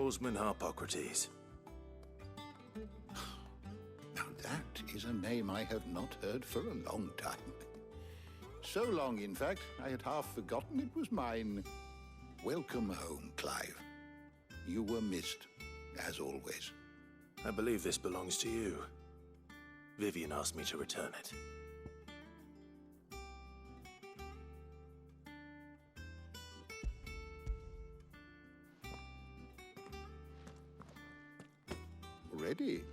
swordsman Harpocrates. Now that is a name I have not heard for a long time. So long, in fact, I had half forgotten it was mine. Welcome home, Clive. You were missed, as always. I believe this belongs to you. Vivian asked me to return it. Already?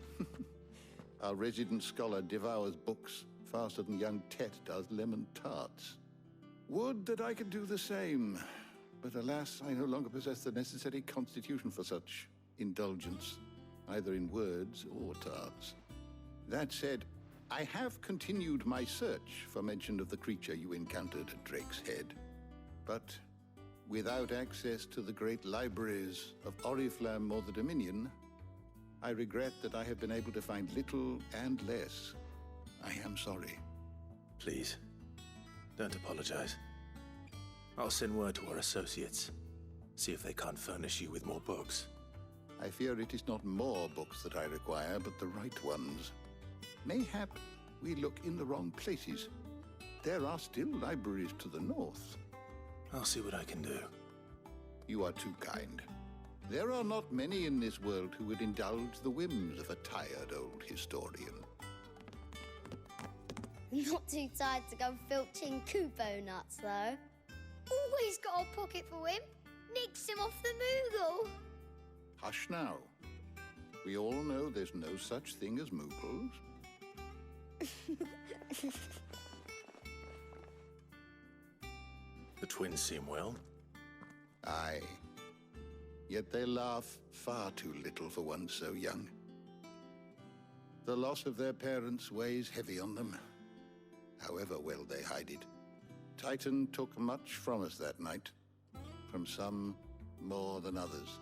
Our resident scholar devours books faster than young Tet does lemon tarts. Would that I could do the same. But alas, I no longer possess the necessary constitution for such indulgence, either in words or tarts. That said, I have continued my search for mention of the creature you encountered at Drake's Head. But without access to the great libraries of Oriflamme or the Dominion, I regret that I have been able to find little and less. I am sorry. Please, don't apologize. I'll send word to our associates. See if they can't furnish you with more books. I fear it is not more books that I require, but the right ones. Mayhap we look in the wrong places. There are still libraries to the north. I'll see what I can do. You are too kind. There are not many in this world who would indulge the whims of a tired old historian. Not too tired to go filching Kupo nuts, though. Always got a pocket for him. Nicks him off the Moogle. Hush now. We all know there's no such thing as Moogles. The twins seem well. Aye. Yet they laugh far too little for one so young. The loss of their parents weighs heavy on them, however well they hide it. Titan took much from us that night, from some more than others,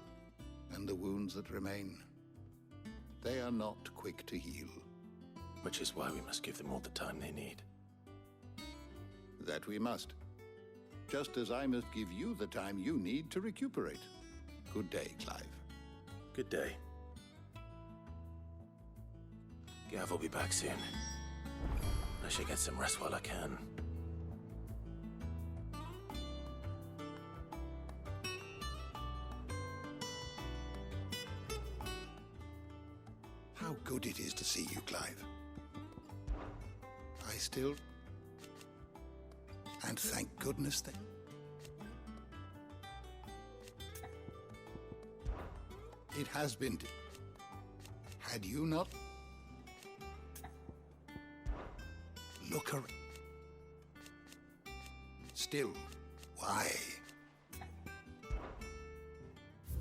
and the wounds that remain, they are not quick to heal. Which is why we must give them all the time they need. That we must. Just as I must give you the time you need to recuperate. Good day, Clive. Good day. Gav will be back soon. I should get some rest while I can. How good it is to see you, Clive. I still... And thank goodness that... It has been... Had you not... Look around... Still, why?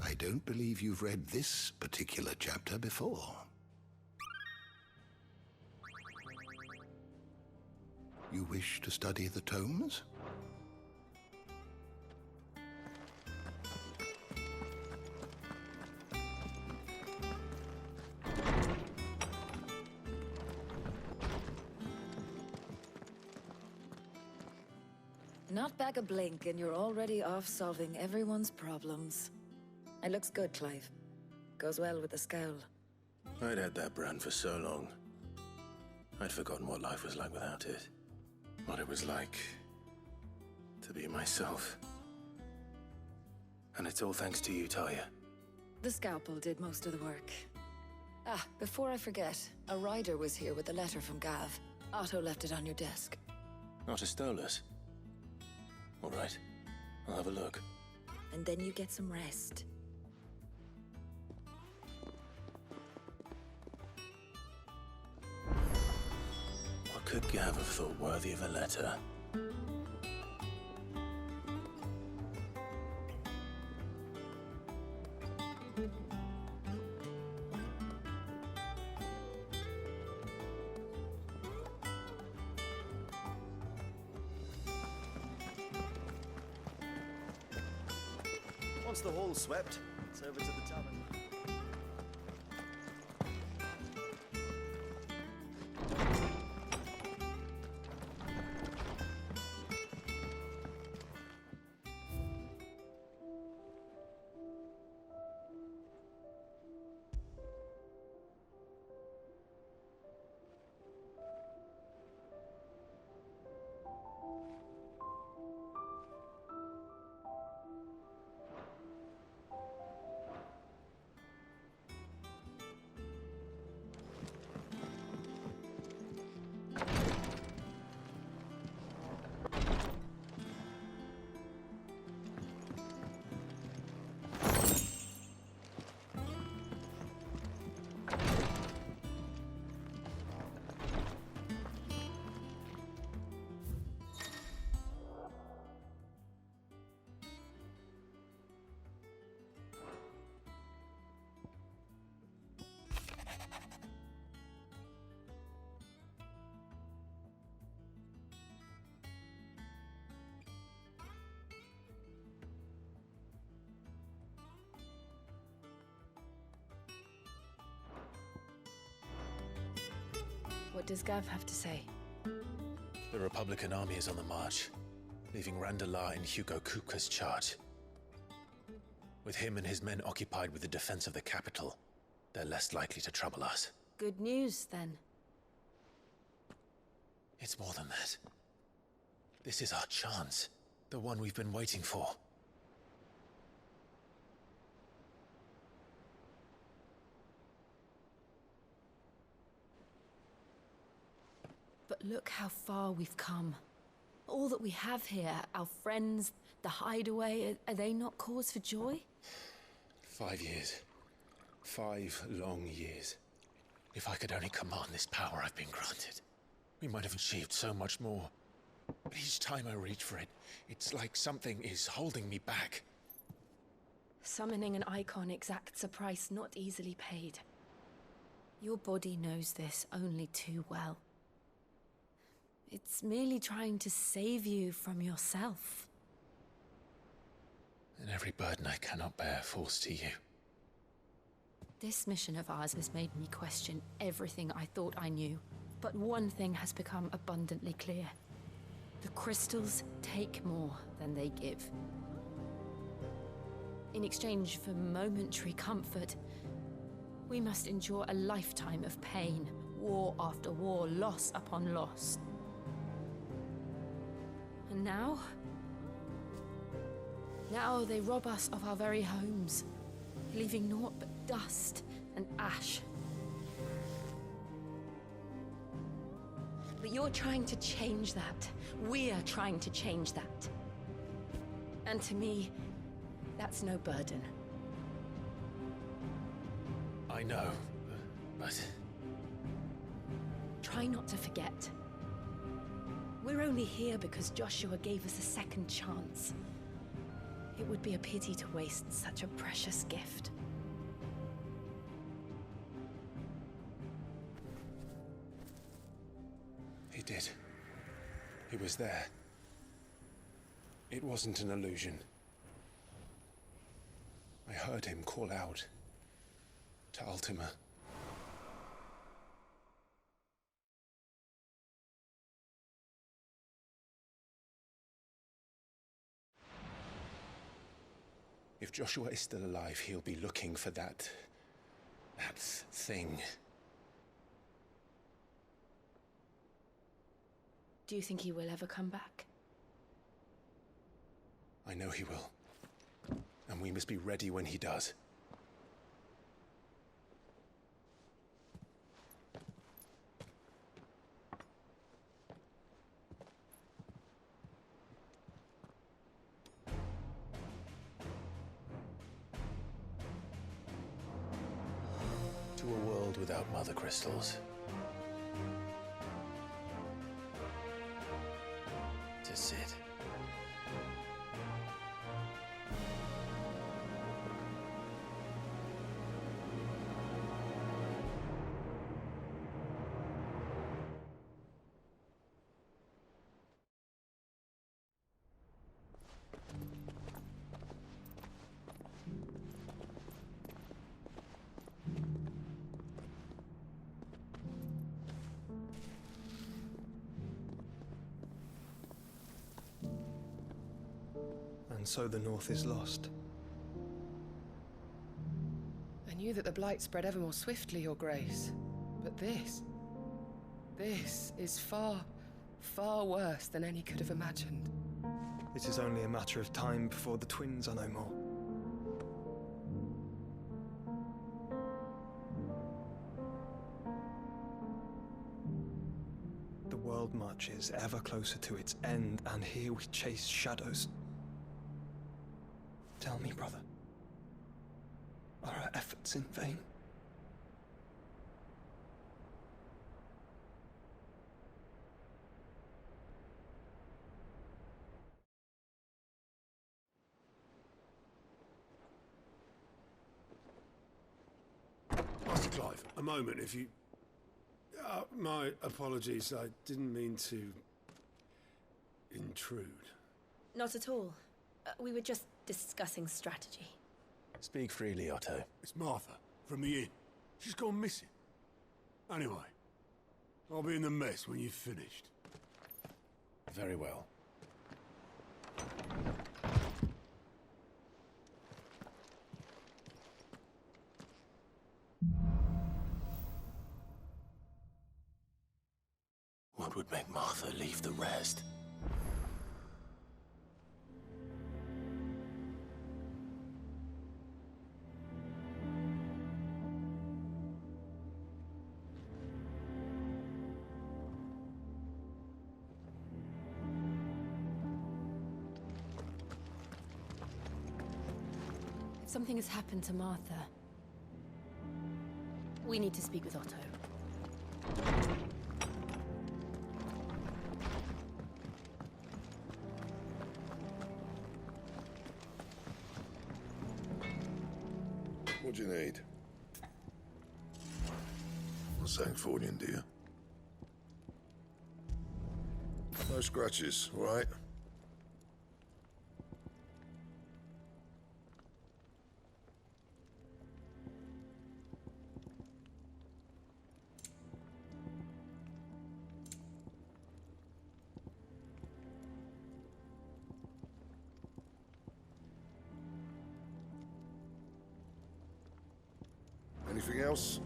I don't believe you've read this particular chapter before. You wish to study the tomes? Not back a blink and you're already off solving everyone's problems. It looks good, Clive. Goes well with the scowl. I'd had that brand for so long. I'd forgotten what life was like without it. What it was like to be myself. And it's all thanks to you, Talia. The scalpel did most of the work. Ah, before I forget, a rider was here with a letter from Gav. Otto left it on your desk. Otto stole us. All right, I'll have a look. And then you get some rest. What could Gav have thought worthy of a letter? Once the hall's swept, it's over to the tavern. What does Gav have to say? The Republican army is on the march, leaving Randalar in Hugo Kupka's charge. With him and his men occupied with the defense of the capital, they're less likely to trouble us. Good news, then. It's more than that. This is our chance. The one we've been waiting for. But look how far we've come. All that we have here, our friends, the hideaway, are they not cause for joy? 5 years. 5 long years. If I could only command this power I've been granted, we might have achieved so much more. But each time I reach for it, it's like something is holding me back. Summoning an icon exacts a price not easily paid. Your body knows this only too well. It's merely trying to save you from yourself. And every burden I cannot bear falls to you. This mission of ours has made me question everything I thought I knew. But one thing has become abundantly clear. The crystals take more than they give. In exchange for momentary comfort, we must endure a lifetime of pain, war after war, loss upon loss. And now they rob us of our very homes, leaving naught but dust and ash. But you're trying to change that. We're trying to change that. And to me, that's no burden. I know, but... Try not to forget. We're only here because Joshua gave us a second chance. It would be a pity to waste such a precious gift. He did. He was there. It wasn't an illusion. I heard him call out to Ultima. If Joshua is still alive, he'll be looking for that thing. Do you think he will ever come back? I know he will. And we must be ready when he does. To a world without mother crystals. To Sid. And so the North is lost. I knew that the Blight spread ever more swiftly, Your Grace. But this is far, far worse than any could have imagined. It is only a matter of time before the twins are no more. The world marches ever closer to its end, and here we chase shadows. Tell me, brother, are our efforts in vain? Master Clive, a moment, if you... my apologies, I didn't mean to... intrude. Not at all. We were just discussing strategy. Speak freely, Otto. It's Martha, from the inn. She's gone missing. Anyway, I'll be in the mess when you've finished. Very well. What would make Martha leave the rest? If something has happened to Martha, we need to speak with Otto. What do you need? Something for you, do you? No scratches, all right? Anything else?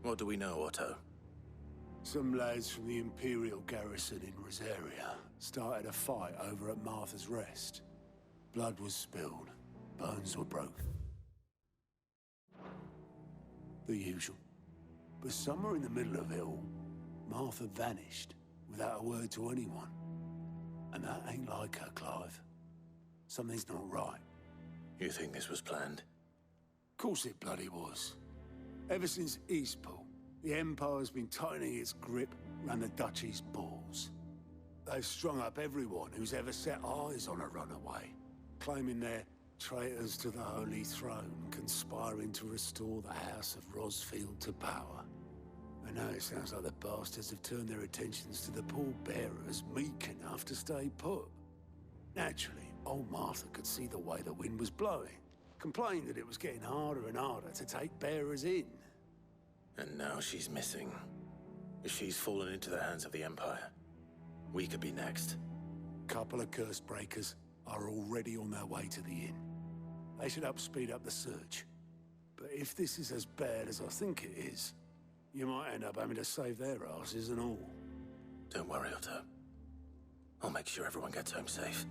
What do we know, Otto? Some lads from the Imperial garrison in Rosaria started a fight over at Martha's Rest. Blood was spilled, bones were broken. The usual. But somewhere in the middle of it all, Martha vanished without a word to anyone. And that ain't like her, Clive. Something's not right. You think this was planned? Course it bloody was. Ever since Eastpool, the Empire's been tightening its grip around the Duchy's balls. They've strung up everyone who's ever set eyes on a runaway, claiming they're traitors to the Holy Throne, conspiring to restore the House of Rosfield to power. And now it sounds like the bastards have turned their attentions to the pallbearers meek enough to stay put. Naturally, old Martha could see the way the wind was blowing, complained that it was getting harder and harder to take bearers in. And now she's missing. If she's fallen into the hands of the Empire, we could be next. Couple of curse breakers are already on their way to the inn. They should help speed up the search. But if this is as bad as I think it is, you might end up having to save their asses and all. Don't worry, Otto. I'll make sure everyone gets home safe.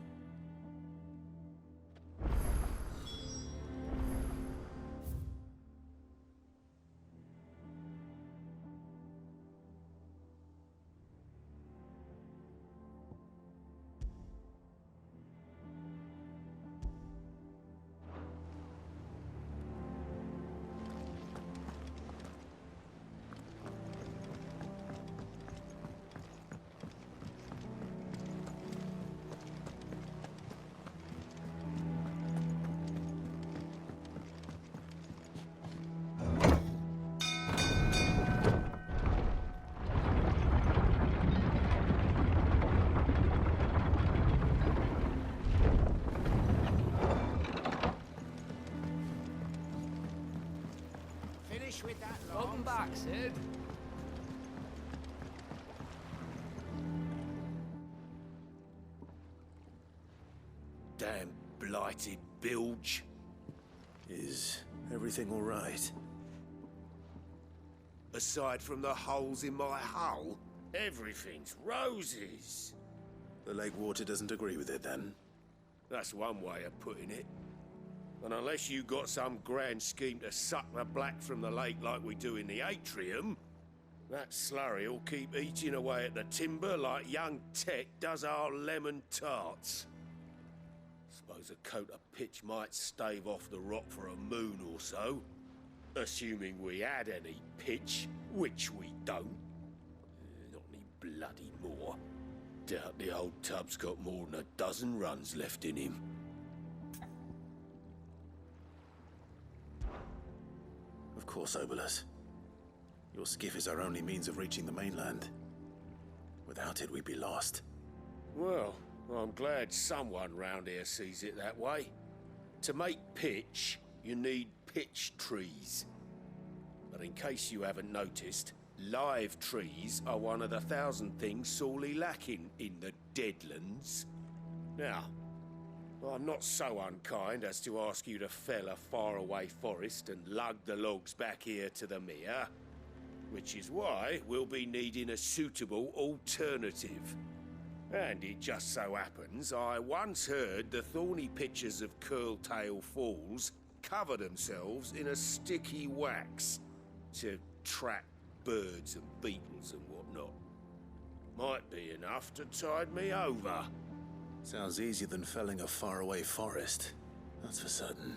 back, Sid. Damn blighted bilge. Is everything all right? Aside from the holes in my hull, everything's roses. The lake water doesn't agree with it, then? That's one way of putting it. And unless you got some grand scheme to suck the black from the lake like we do in the atrium, that slurry'll keep eating away at the timber like young Tech does our lemon tarts. Suppose a coat of pitch might stave off the rot for a moon or so. Assuming we had any pitch, which we don't. Not any bloody more. Doubt the old tub's got more than a dozen runs left in him. Of course, Obolus. Your skiff is our only means of reaching the mainland. Without it, we'd be lost. Well, I'm glad someone round here sees it that way. To make pitch, you need pitch trees. But in case you haven't noticed, live trees are one of the 1,000 things sorely lacking in the Deadlands. Now, I'm not so unkind as to ask you to fell a faraway forest and lug the logs back here to the mere, which is why we'll be needing a suitable alternative. And it just so happens I once heard the thorny pitchers of Curltail Falls cover themselves in a sticky wax to trap birds and beetles and whatnot. Might be enough to tide me over. Sounds easier than felling a faraway forest. That's for certain.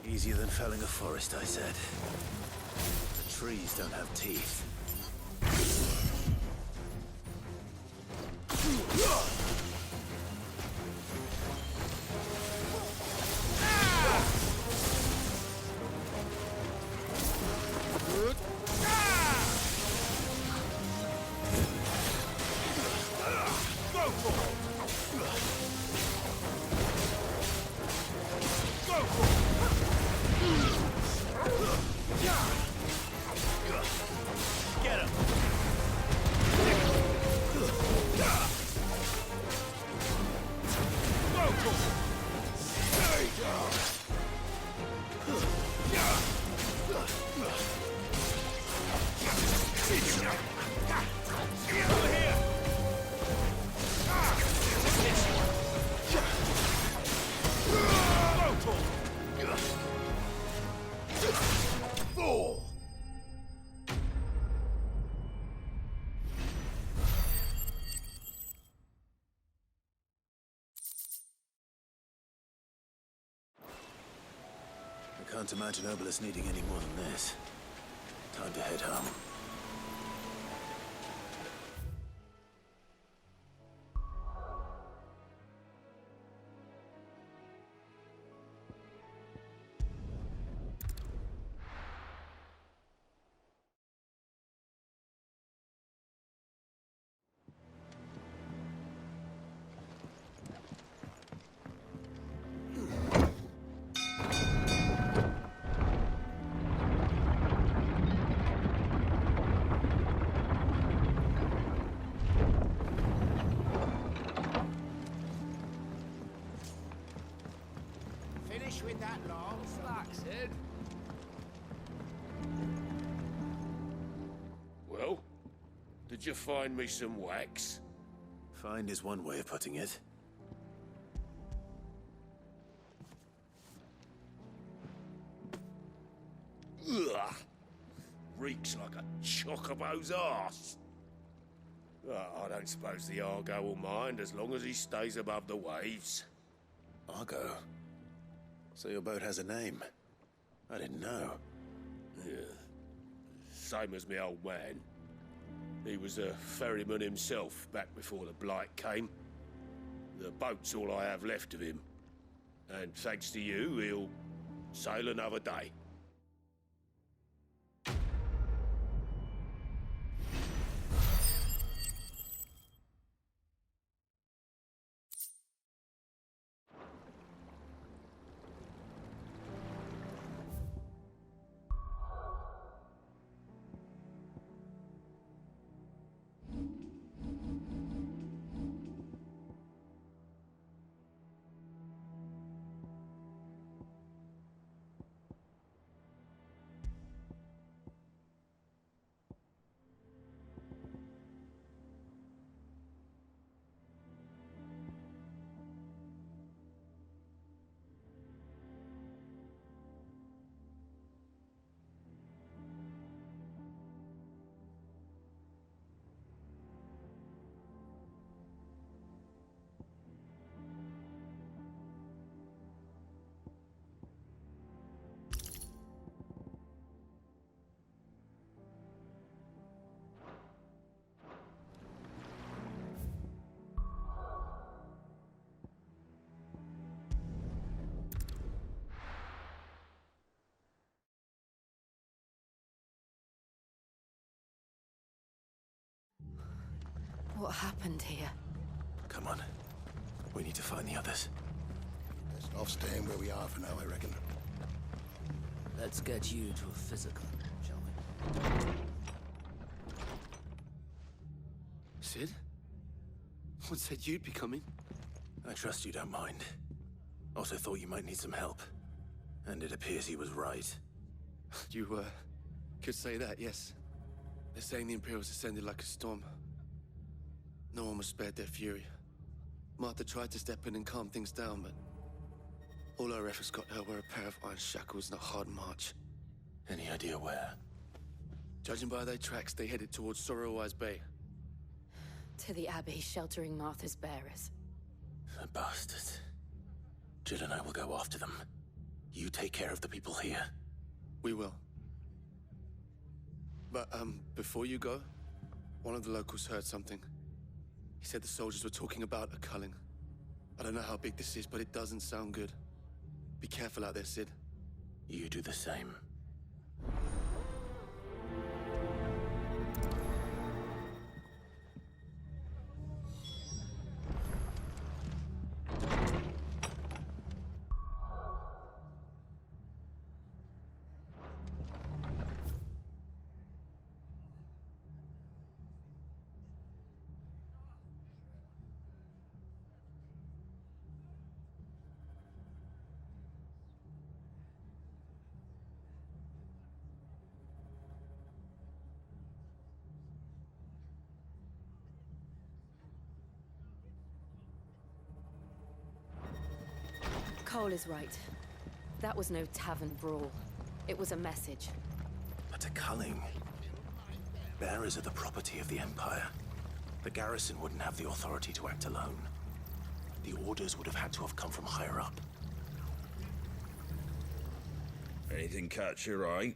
Easier than felling a forest, I said. The trees don't have teeth. I can't imagine Obolus needing any more than this. Time to head home. that long. Slack, Sid. Well, did you find me some wax? Find is one way of putting it. Ugh! Reeks like a chocobo's arse. I don't suppose the Argo will mind as long as he stays above the waves. Argo? So your boat has a name? I didn't know. Yeah. Same as me old man. He was a ferryman himself back before the Blight came. The boat's all I have left of him. And thanks to you, he'll sail another day. What happened here? Come on. We need to find the others. Best off staying where we are for now, I reckon. Let's get you to a physical, shall we? Sid? What said you'd be coming? I trust you don't mind. Also thought you might need some help. And it appears he was right. You, could say that, yes. They're saying the Imperials ascended like a storm. No one was spared their fury. Martha tried to step in and calm things down, but all our efforts got her were a pair of iron shackles and a hard march. Any idea where? Judging by their tracks, they headed towards Sorrowwise Bay. To the Abbey sheltering Martha's bearers. The bastards. Jill and I will go after them. You take care of the people here. We will. But, before you go, one of the locals heard something. He said the soldiers were talking about a culling. I don't know how big this is, but it doesn't sound good. Be careful out there, Sid. You do the same. Cole is right. That was no tavern brawl. It was a message. But a culling. Bearers are the property of the Empire. The garrison wouldn't have the authority to act alone. The orders would have had to have come from higher up. Anything catch your eye?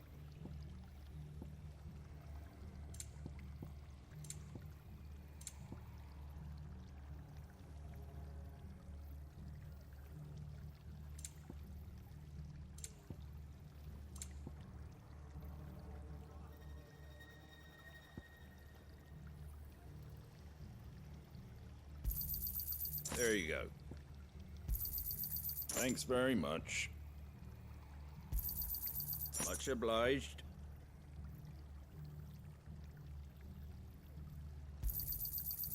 There you go. Thanks very much. Much obliged.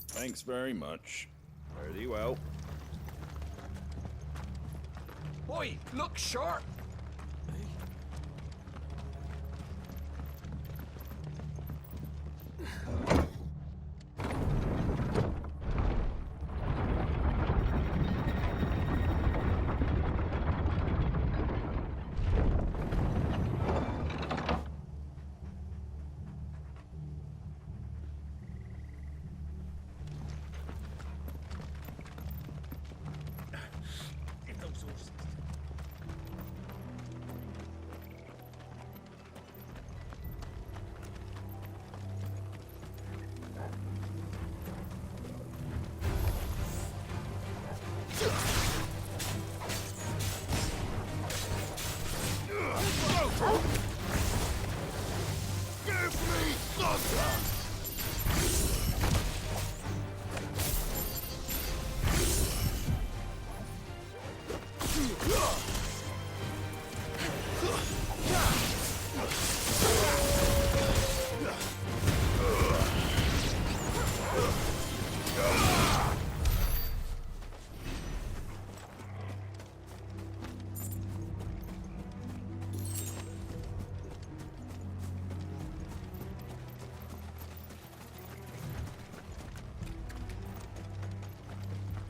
Thanks very much. Fare thee well. Oi, look sharp!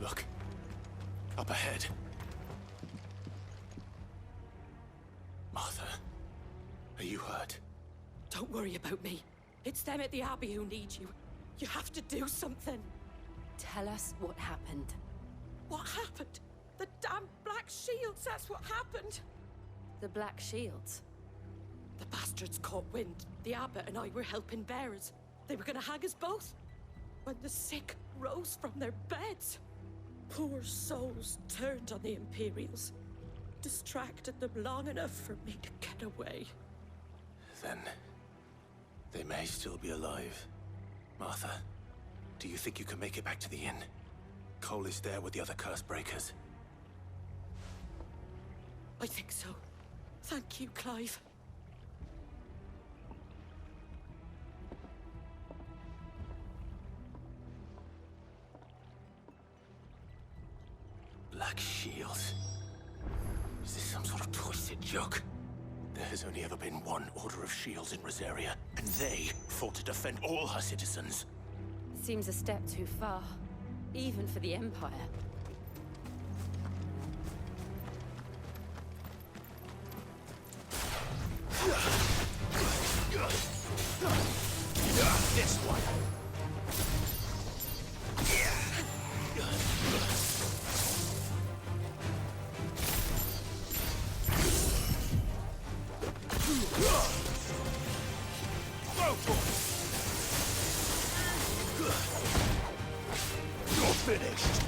Look. Up ahead. Martha, are you hurt? Don't worry about me. It's them at the Abbey who need you. You have to do something. Tell us what happened. What happened? The damn Black Shields, that's what happened. The Black Shields? The bastards caught wind. The abbot and I were helping bearers. They were gonna hang us both. When the sick rose from their beds, poor souls turned on the Imperials. Distracted them long enough for me to get away. Then they may still be alive. Martha, do you think you can make it back to the inn? Cole is there with the other curse breakers. I think so. Thank you, Clive. Black Shields? Is this some sort of twisted joke? There has only ever been one Order of Shields in Rosaria, and they fought to defend all her citizens. Seems a step too far, even for the Empire. This one. You're finished.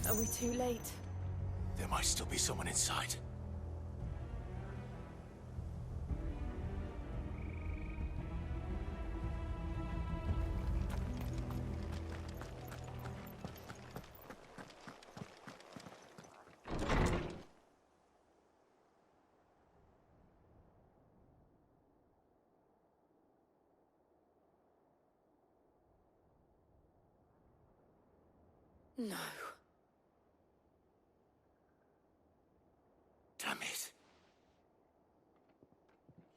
Are we too late? There might still be someone inside. No. Damn it.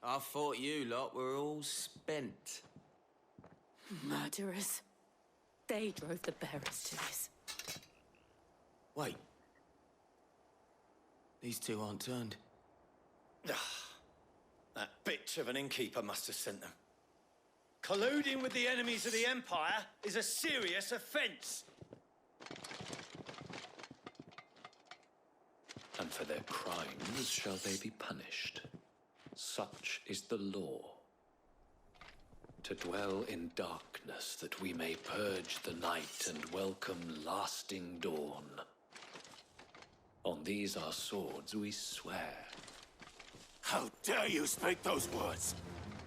I thought you lot were all spent. Murderers. They drove the bearers to this. Wait. These two aren't turned. That bitch of an innkeeper must have sent them. Colluding with the enemies of the Empire is a serious offence. And for their crimes shall they be punished. Such is the law. To dwell in darkness that we may purge the night and welcome lasting dawn. On these our swords we swear. How dare you speak those words?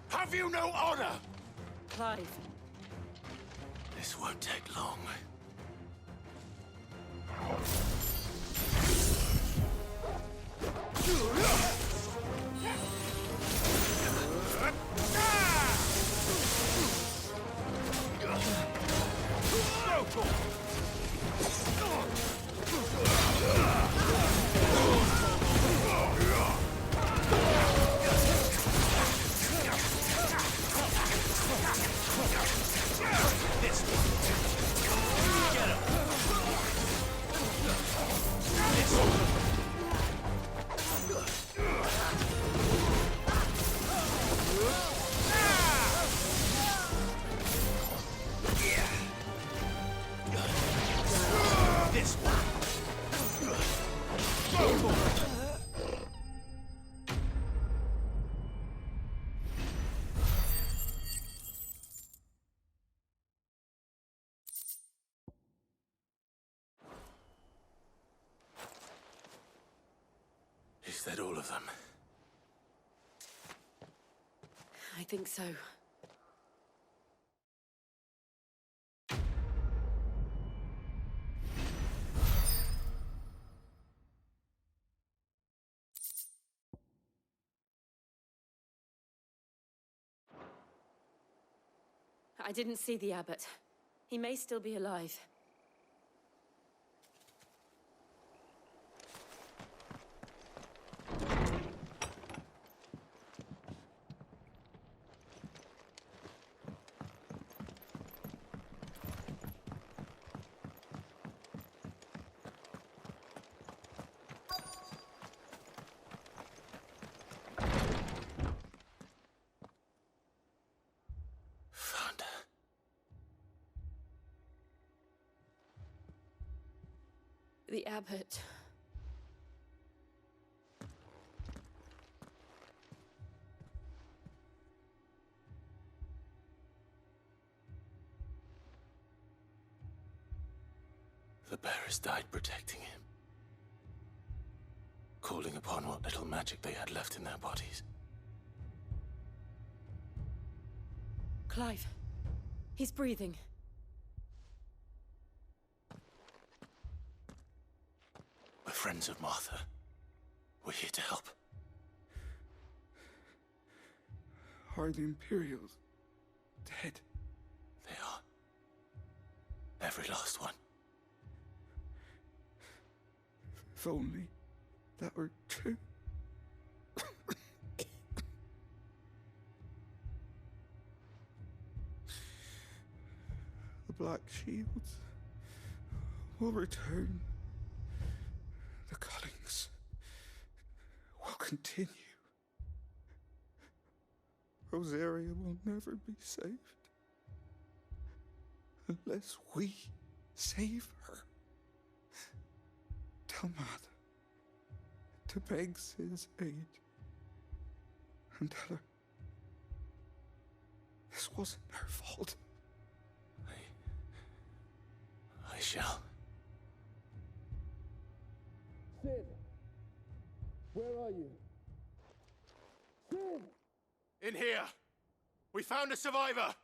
Have you no honor? Clive. This won't take long. Is that all of them? I think so. I didn't see the abbot. He may still be alive. The abbot. The bearers died protecting him, calling upon what little magic they had left in their bodies. Clive. He's breathing. We're friends of Martha. We're here to help. Are the Imperials dead? They are. Every last one. If only that were true. The Black Shields will return. The cullings will continue. Rosaria will never be saved unless we save her. Tell Mother to beg Sid's aid and tell her this wasn't her fault. I shall. Sid! Where are you? Sid! In here! We found a survivor!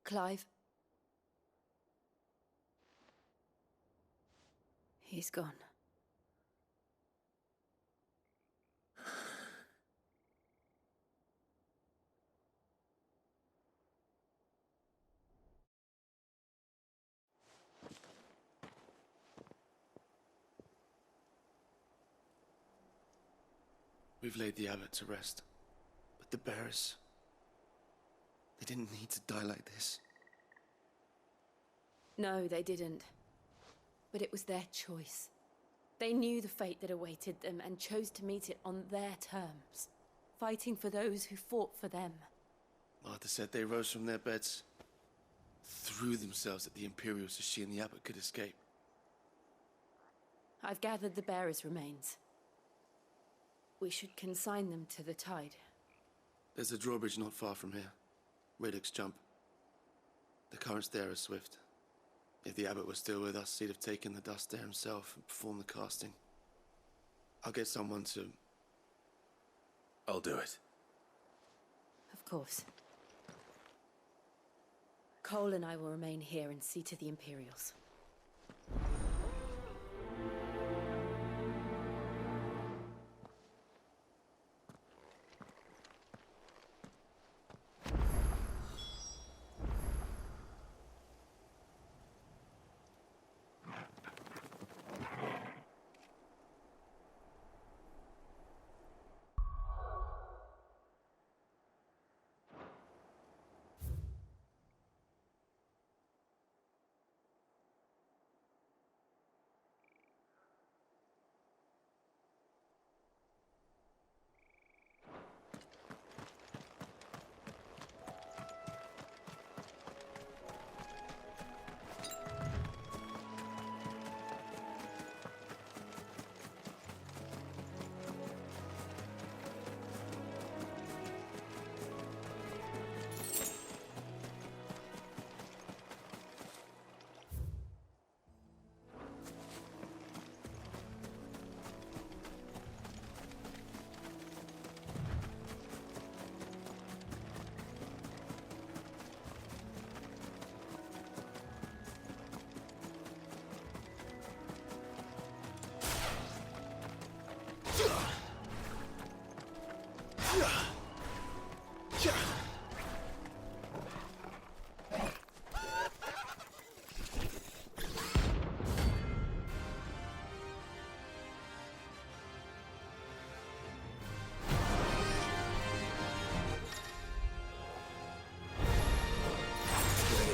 Clive. He's gone. We've laid the abbot to rest. But the bearers, they didn't need to die like this. No, they didn't. But it was their choice. They knew the fate that awaited them and chose to meet it on their terms, fighting for those who fought for them. Martha said they rose from their beds, threw themselves at the Imperials so she and the abbot could escape. I've gathered the bearers' remains. We should consign them to the tide. There's a drawbridge not far from here. Radix Jump. The currents there are swift. If the abbot was still with us, he'd have taken the dust there himself and performed the casting. I'll get someone to... I'll do it. Of course. Cole and I will remain here and see to the Imperials.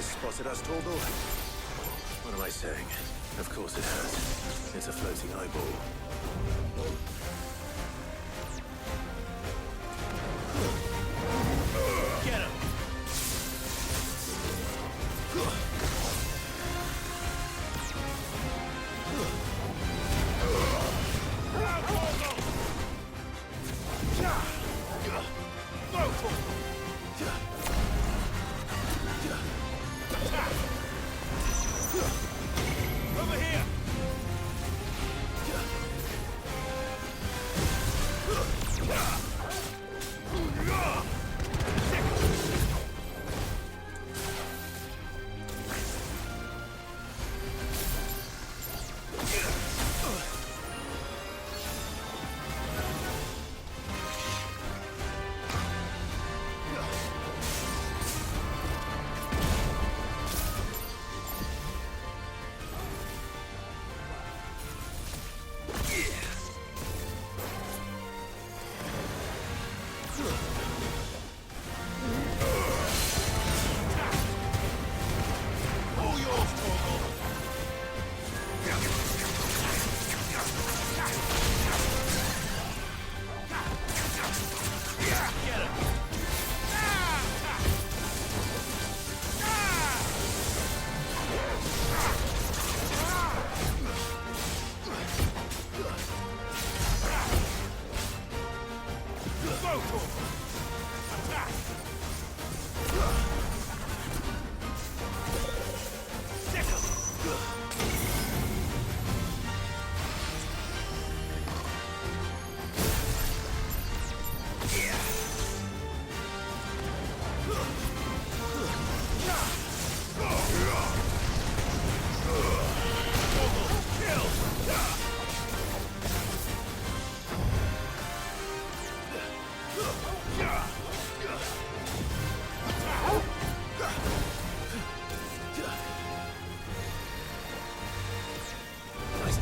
Spotted us, Torgal? What am I saying? Of course it has. It's a floating eyeball. Get him! Over here! Nice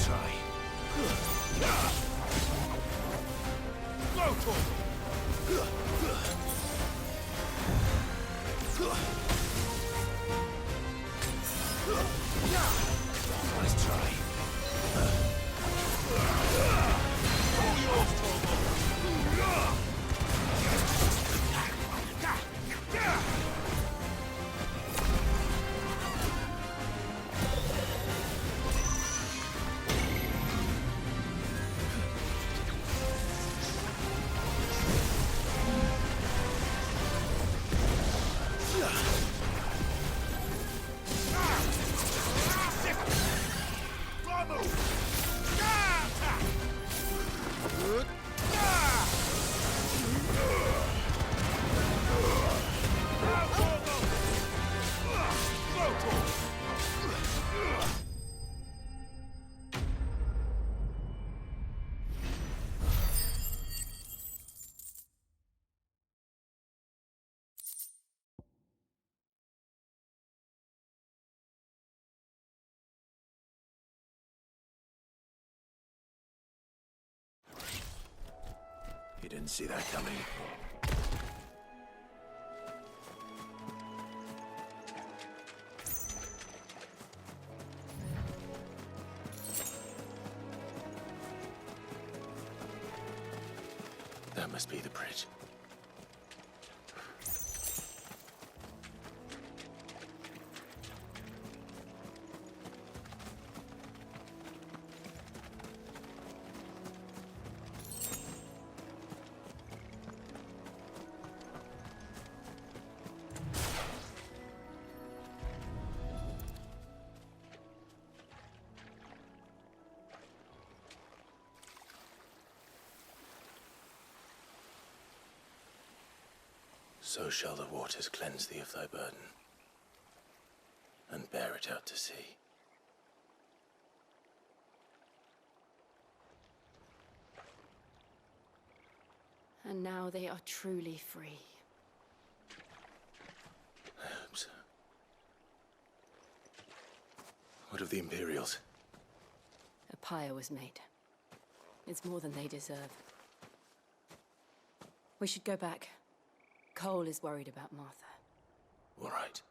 try. You didn't see that coming. That must be the bridge. So shall the waters cleanse thee of thy burden, and bear it out to sea. And now they are truly free. I hope so. What of the Imperials? A pyre was made. It's more than they deserve. We should go back. Cole is worried about Martha. All right.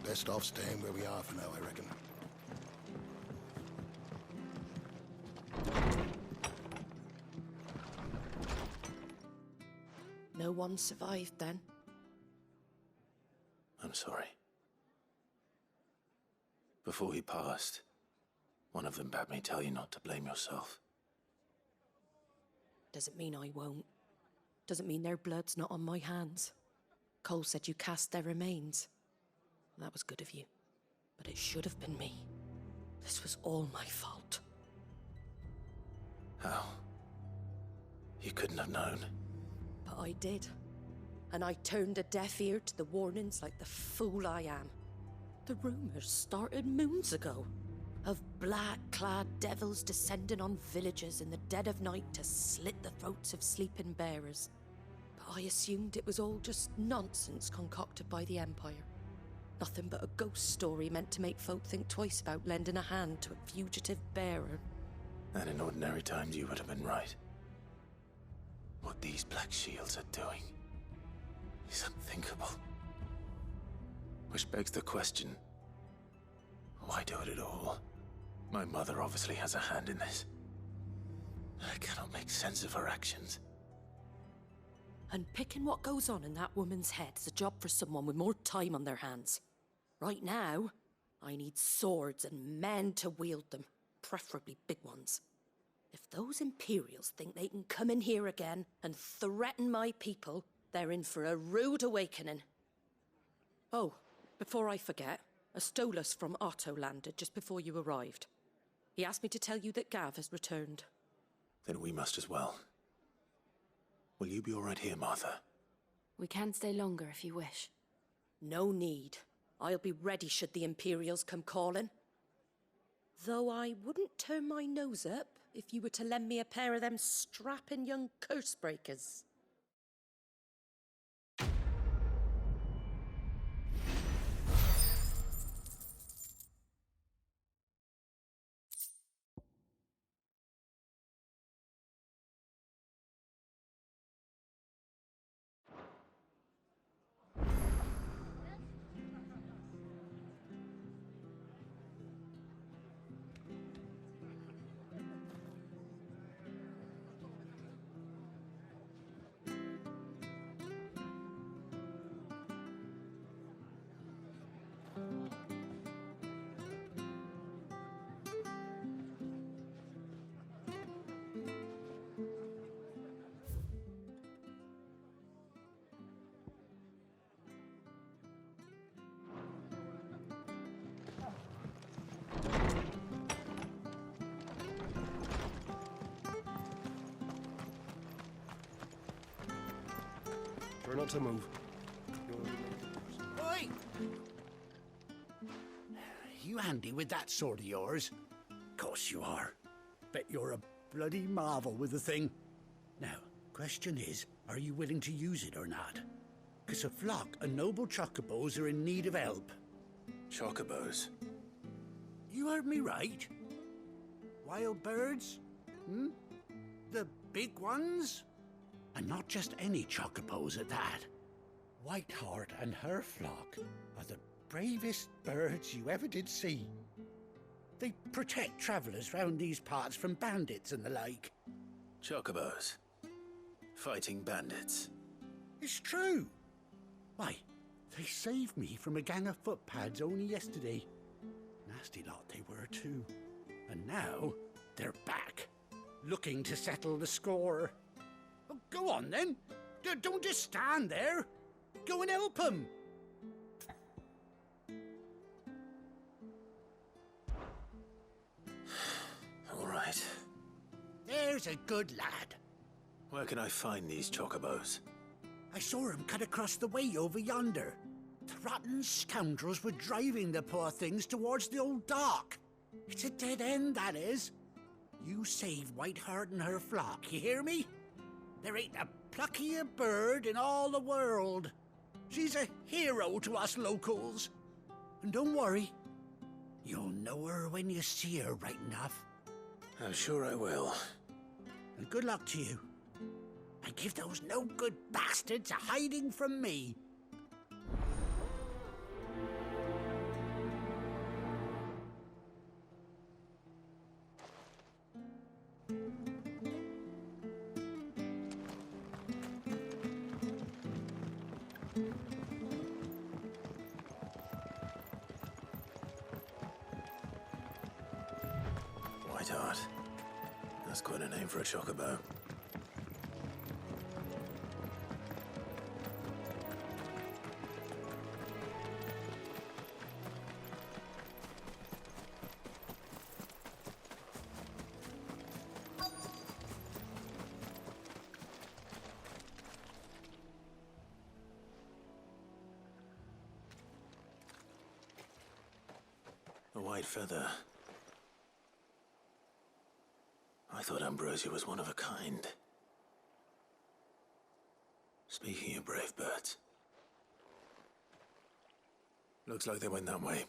Best off staying where we are for now, I reckon. No one survived then? I'm sorry. Before he passed, one of them bade me tell you not to blame yourself. Doesn't mean I won't. Doesn't mean their blood's not on my hands. Cole said you cast their remains. That was good of you. But it should have been me. This was all my fault. How? You couldn't have known. But I did. And I turned a deaf ear to the warnings like the fool I am. The rumors started moons ago. Of black-clad devils descending on villages in the dead of night to slit the throats of sleeping bearers. But I assumed it was all just nonsense concocted by the Empire. Nothing but a ghost story meant to make folk think twice about lending a hand to a fugitive bearer. And in ordinary times you would have been right. What these Black Shields are doing is unthinkable. Which begs the question, why do it at all? My mother obviously has a hand in this. I cannot make sense of her actions. And picking what goes on in that woman's head is a job for someone with more time on their hands. Right now, I need swords and men to wield them, preferably big ones. If those Imperials think they can come in here again and threaten my people, they're in for a rude awakening. Oh, before I forget, a Stolas from Otto landed just before you arrived. He asked me to tell you that Gav has returned. Then we must as well. Will you be all right here, Martha? We can stay longer if you wish. No need. I'll be ready should the Imperials come calling. Though I wouldn't turn my nose up if you were to lend me a pair of them strapping young curse breakers. Try not to move. Oi! You handy with that sword of yours? Course you are. Bet you're a bloody marvel with the thing. Now, question is, are you willing to use it or not? 'Cause a flock of noble chocobos are in need of help. Chocobos? You heard me right. Wild birds? Hmm? The big ones? And not just any chocobos at that. Whiteheart and her flock are the bravest birds you ever did see. They protect travellers round these parts from bandits and the like. Chocobos? Fighting bandits? It's true. Why, they saved me from a gang of footpads only yesterday. Nasty lot they were too. And now they're back, looking to settle the score. Oh, go on then. Don't just stand there. Go and help them. All right. There's a good lad. Where can I find these chocobos? I saw him cut across the way over yonder. The rotten scoundrels were driving the poor things towards the old dock. It's a dead end, that is. You save Whiteheart and her flock, you hear me? There ain't a pluckier bird in all the world. She's a hero to us locals. And don't worry, you'll know her when you see her right enough. I'm sure I will. And good luck to you. And give those no-good bastards a hiding from me. Whiteheart. That's quite a name for a chocobo. A white feather. I thought Ambrosia was one of a kind. Speaking of brave birds. Looks like they went that way.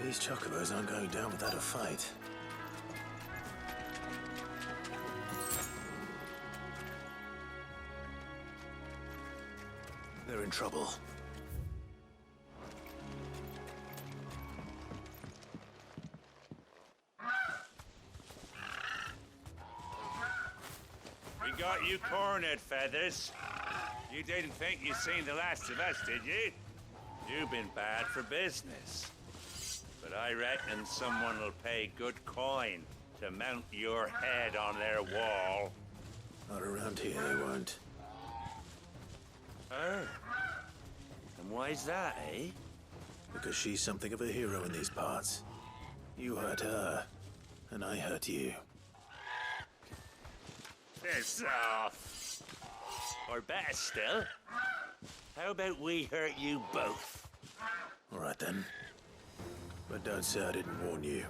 These chocobos aren't going down without a fight. They're in trouble. We got you cornered, Feathers. You didn't think you'd seen the last of us, did you? You've been bad for business. But I reckon someone will pay good coin to mount your head on their wall. Not around here, they won't. Oh. And why's that, eh? Because she's something of a hero in these parts. You hurt her, and I hurt you. Piss off. Or better still, how about we hurt you both? All right then. But don't say I didn't warn you.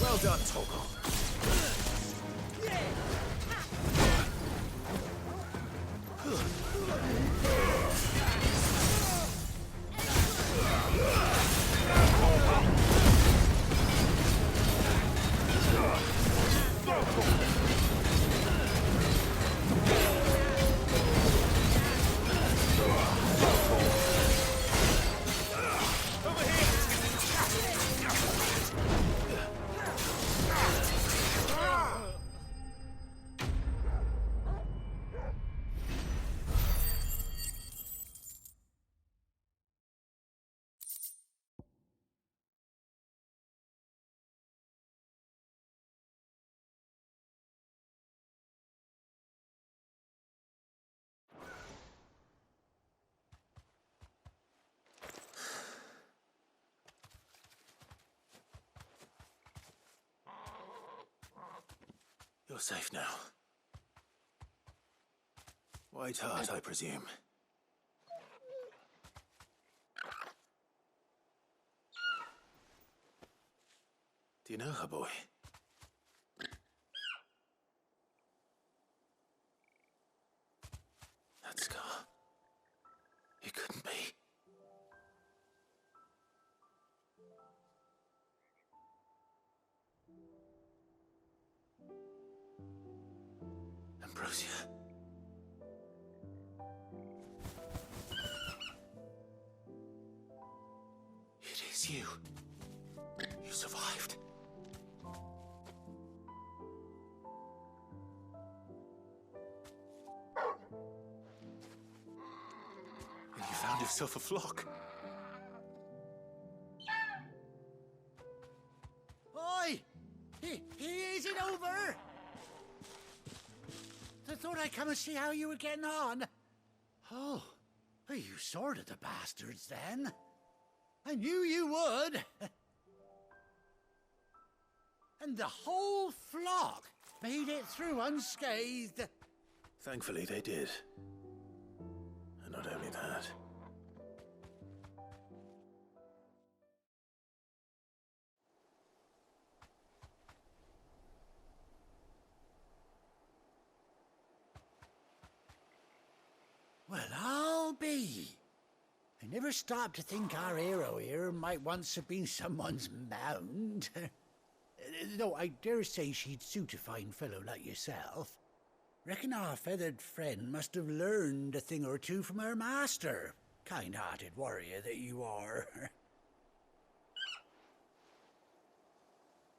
Well done, Toggle. You're safe now. White heart, I presume. Do you know her, boy? That scar. It couldn't be. Ambrosia. It is you. You survived. And you found yourself a flock. Oi! Is it over? I thought I'd come and see how you were getting on. Oh, well, you sorted the bastards then. I knew you would. And the whole flock made it through unscathed. Thankfully, they did. And not only that. Well, I'll be. I never stopped to think our hero here might once have been someone's mound. Though I dare say she'd suit a fine fellow like yourself. Reckon our feathered friend must have learned a thing or two from her master. Kind-hearted warrior that you are.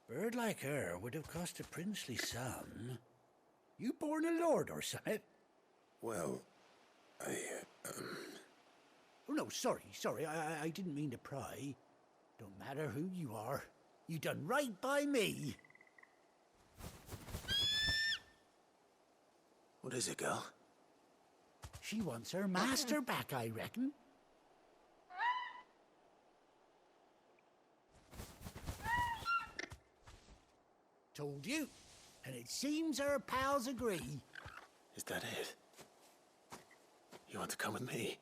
Bird like her would have cost a princely sum. You born a lord or something? Well, Oh, no, sorry. I didn't mean to pry. Don't matter who you are. You done right by me. What is it, girl? She wants her master back, I reckon. Told you. And it seems her pals agree. Is that it? You want to come with me?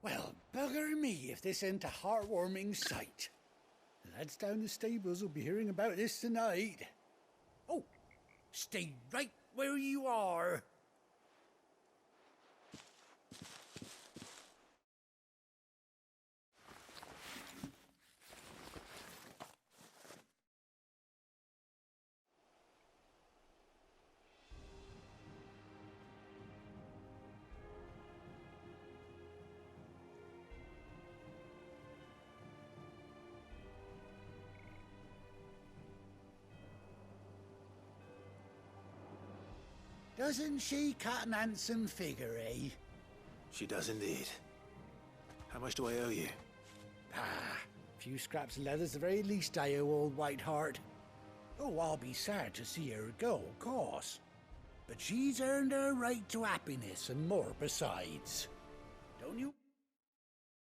Well, bugger me if this ain't a heartwarming sight. The lads down the stables will be hearing about this tonight. Oh, stay right where you are. Doesn't she cut an handsome figure, eh? She does indeed. How much do I owe you? Ah, a few scraps of leather's the very least I owe old Whiteheart. Oh, I'll be sad to see her go, of course. But she's earned her right to happiness and more besides. Don't you?